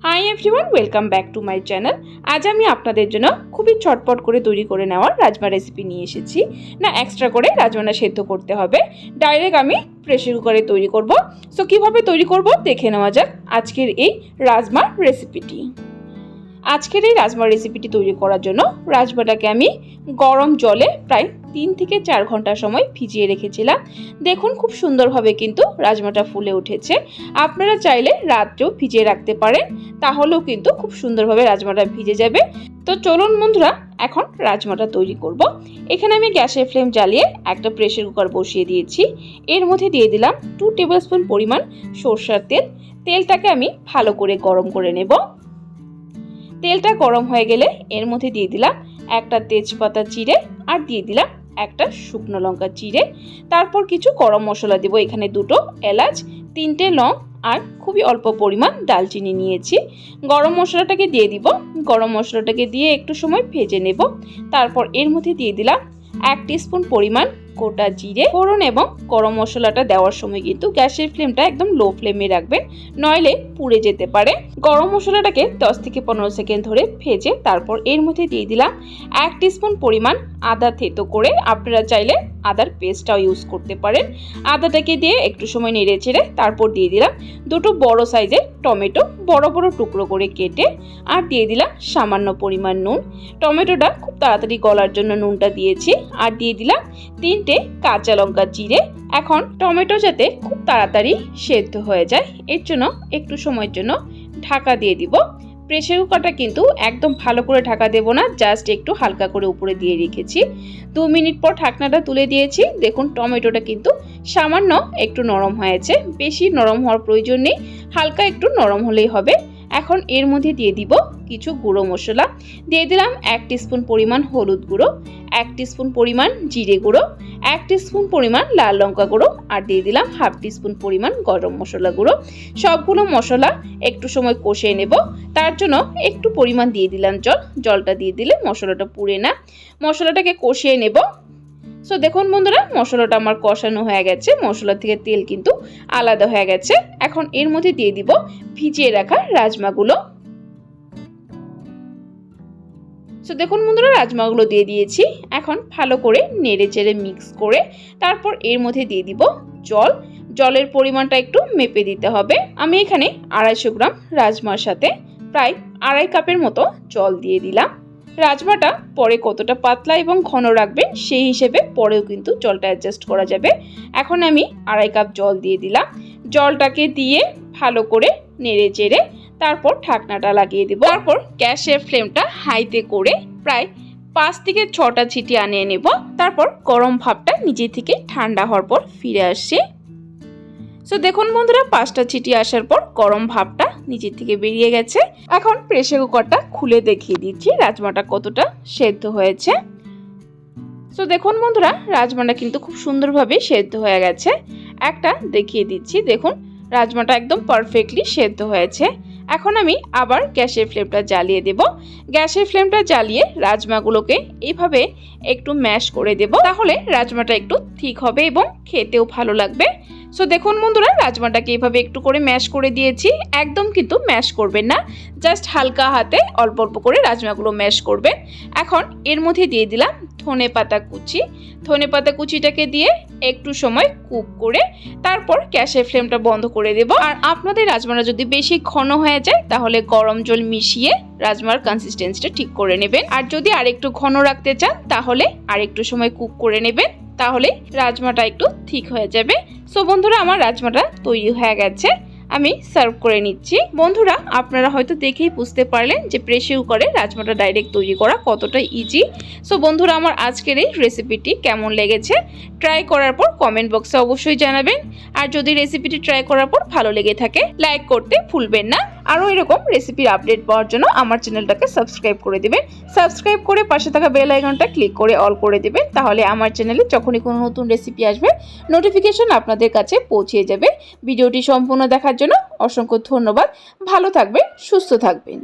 Hi everyone, welcome back to my channel. আজ আমি আপনাদের জন্য খুবই ঝটপট করে তৈরি করে নেওয়ার রাজমা রেসিপি নিয়ে এসেছি। না এক্সট্রা করে রাজমাটা সেদ্ধ করতে হবে, ডাইরেক্ট আমি প্রেসার কুকারে তৈরি করব। সো কীভাবে তৈরি করব দেখে নেওয়া যাক আজকের এই রাজমা রেসিপিটি। আজকের এই রাজমা রেসিপিটি তৈরি করার জন্য রাজমাটাকে আমি গরম জলে প্রায় 3 থেকে 4 ঘন্টা সময় ভিজিয়ে রেখেছিলাম। দেখুন খুব সুন্দরভাবে কিন্তু রাজমাটা ফুলে উঠেছে। আপনারা চাইলে রাত্রেও ভিজিয়ে রাখতে পারেন, তাহলেও কিন্তু খুব সুন্দরভাবে রাজমাটা ভিজে যাবে। তো চলুন বন্ধুরা, এখন রাজমাটা তৈরি করব। এখানে আমি গ্যাসের ফ্লেম জ্বালিয়ে একটা প্রেসার কুকার বসিয়ে দিয়েছি। এর মধ্যে দিয়ে দিলাম 2 টেবিলস্পুন পরিমাণ সরষের তেল। তেলটাকে আমি ভালো করে গরম করে নেব। তেলটা গরম হয়ে গেলে এর মধ্যে দিয়ে দিলাম একটা তেজপাতা চিড়ে, আর দিয়ে দিলাম একটা শুকনো লঙ্কা চিড়ে। তারপর কিছু গরম মশলা দেব। এখানে 2টো এলাচ, 3টে লং আর খুবই অল্প পরিমাণ দালচিনি নিয়েছি। গরম মশলাটাকে দিয়ে দিব। গরম মশলাটাকে দিয়ে একটু সময় ভেজে নেব। তারপর এর মধ্যে দিয়ে দিলাম 1 টিস্পুন পরিমাণ গোটা জিরে ফোড়ন। এবং গরম মশলাটা দেওয়ার সময় কিন্তু গ্যাসের ফ্লেমটা একদম লো ফ্লেমে রাখবেন, নইলে পুড়ে যেতে পারে। গরম মশলাটাকে 10 থেকে 15 সেকেন্ড ধরে ভেজে তারপর এর মধ্যে দিয়ে দিলাম 1 টিস্পুন পরিমাণ আদা থেতো করে। আপনারা চাইলে আদার পেস্টটাও ইউজ করতে পারেন। আদাটাকে দিয়ে একটু সময় নেড়ে চেড়ে তারপর দিয়ে দিলাম 2টো বড় সাইজের টমেটো বড় বড় টুকরো করে কেটে, আর দিয়ে দিলাম সামান্য পরিমাণ নুন। টমেটোটা খুব তাড়াতাড়ি গলার জন্য নুনটা দিয়েছি। আর দিয়ে দিলাম 3টে কাঁচা লঙ্কা চিড়ে। এখন টমেটো যাতে খুব তাড়াতাড়ি সেদ্ধ হয়ে যায়, এর জন্য একটু সময়ের জন্য ঢাকা দিয়ে দিব। প্রেসার কুকারটা কিন্তু একদম ভালো করে ঢাকা দেব না, জাস্ট একটু হালকা করে উপরে দিয়ে রেখেছি। 2 মিনিট পর ঢাকনাটা তুলে দিয়েছি। দেখুন টমেটোটা কিন্তু সামান্য একটু নরম হয়েছে, বেশি নরম হওয়ার প্রয়োজন নেই, হালকা একটু নরম হলেই হবে। এখন এর মধ্যে দিয়ে দিব কিছু গুঁড়ো মশলা। দিয়ে দিলাম 1 টিস্পুন পরিমাণ হলুদ গুঁড়ো, 1 টিস্পুন পরিমাণ জিরে গুঁড়ো, 1 টিস্পুন পরিমাণ লাল লঙ্কা গুঁড়ো, আর দিয়ে দিলাম 1/2 টিস্পুন পরিমাণ গরম মশলা গুঁড়ো। সবগুলো মশলা একটু সময় কষিয়ে নেব। তার জন্য একটু পরিমাণ দিয়ে দিলাম জল। জলটা দিয়ে দিলে মশলাটা পুড়ে না। মশলাটাকে কষিয়ে নেব। সো দেখুন বন্ধুরা, মশলাটা আমার কষানো হয়ে গেছে, মশলা থেকে তেল কিন্তু আলাদা হয়ে গেছে। এখন এর মধ্যে দিয়ে দিব ভিজিয়ে রাখা রাজমাগুলো। সো দেখুন বন্ধুরা, রাজমাগুলো দিয়ে দিয়েছি। এখন ভালো করে নেড়ে চেড়ে মিক্স করে তারপর এর মধ্যে দিয়ে দিব জল। জলের পরিমাণটা একটু মেপে দিতে হবে। আমি এখানে 250 গ্রাম রাজমার সাথে প্রায় 2.5 কাপের মতো জল দিয়ে দিলাম। রাজমাটা পরে কতটা পাতলা এবং ঘন রাখবেন সেই হিসেবে পরেও কিন্তু জলটা অ্যাডজাস্ট করা যাবে। এখন আমি 2.5 কাপ জল দিয়ে দিলাম। জলটাকে দিয়ে ভালো করে নেড়ে চেড়ে তারপর ঢাকনাটা লাগিয়ে দেব। তারপর গ্যাসের ফ্লেমটা হাইতে করে প্রায় 5 থেকে 6টা ছিটি আনিয়ে নেব। তারপর গরম ভাবটা নিজে থেকে ঠান্ডা হওয়ার পর ফিরে আসছে। সো দেখুন বন্ধুরা, 5টা ছিটি আসার পর গরম ভাবটা নিজে থেকে বেরিয়ে গেছে। এখন প্রেসার কুকারটা খুলে দেখিয়ে দিচ্ছি রাজমাটা কতটা সেদ্ধ হয়েছে। সো দেখুন বন্ধুরা, রাজমাটা কিন্তু খুব সুন্দরভাবে সেদ্ধ হয়ে গেছে। একটা দেখিয়ে দিচ্ছি, দেখুন রাজমাটা একদম পারফেক্টলি সেদ্ধ হয়েছে। এখন আমি আবার গ্যাসের ফ্লেমটা জ্বালিয়ে দেব। গ্যাসের ফ্লেমটা জ্বালিয়ে রাজমাগুলোকে এইভাবে একটু ম্যাশ করে দেব, তাহলে রাজমাটা একটু ঠিক হবে এবং খেতেও ভালো লাগবে। সো দেখুন বন্ধুরা, রাজমাটাকে এইভাবে একটু করে ম্যাশ করে দিয়েছি। একদম কিন্তু ম্যাশ করবেন না, জাস্ট হালকা হাতে অল্প অল্প করে রাজমাগুলো ম্যাশ করবেন। এখন এর মধ্যে দিয়ে দিলাম ধনেপাতা কুচি। ধনেপাতা কুচিটাকে দিয়ে একটু সময় কুক করে তারপর গ্যাসের ফ্লেমটা বন্ধ করে দেব। আর আপনাদের রাজমাটা যদি বেশি ঘন হয়ে যায় তাহলে গরম জল মিশিয়ে রাজমার কনসিস্টেন্সিটা ঠিক করে নেবেন। আর যদি আরেকটু ঘন রাখতে চান তাহলে আরেকটু সময় কুক করে নেবেন, তাহলে রাজমাটা একটু ঠিক হয়ে যাবে। সো বন্ধুরা, আমার রাজমাটা তৈরি হয়ে গেছে, আমি সার্ভ করে নিচ্ছি। বন্ধুরা, আপনারা হয়তো দেখেই বুঝতে পারলেন যে প্রেসার কুকারে রাজমাটা ডাইরেক্ট তৈরি করা কতটা ইজি। সো বন্ধুরা, আমার আজকের এই রেসিপিটি কেমন লেগেছে ট্রাই করার পর কমেন্ট বক্সে অবশ্যই জানাবেন। আর যদি রেসিপিটি ট্রাই করার পর ভালো লেগে থাকে লাইক করতে ভুলবেন না। আরও এরকম রেসিপির আপডেট পাওয়ার জন্য আমার চ্যানেলটাকে সাবস্ক্রাইব করে দেবেন। সাবস্ক্রাইব করে পাশে থাকা বেল আইকনটা ক্লিক করে অল করে দেবেন, তাহলে আমার চ্যানেলে যখনই কোনো নতুন রেসিপি আসবে নোটিফিকেশন আপনাদের কাছে পৌঁছে যাবে। ভিডিওটি সম্পূর্ণ দেখার জন্য অসংখ্য ধন্যবাদ। ভালো থাকবেন, সুস্থ থাকবেন।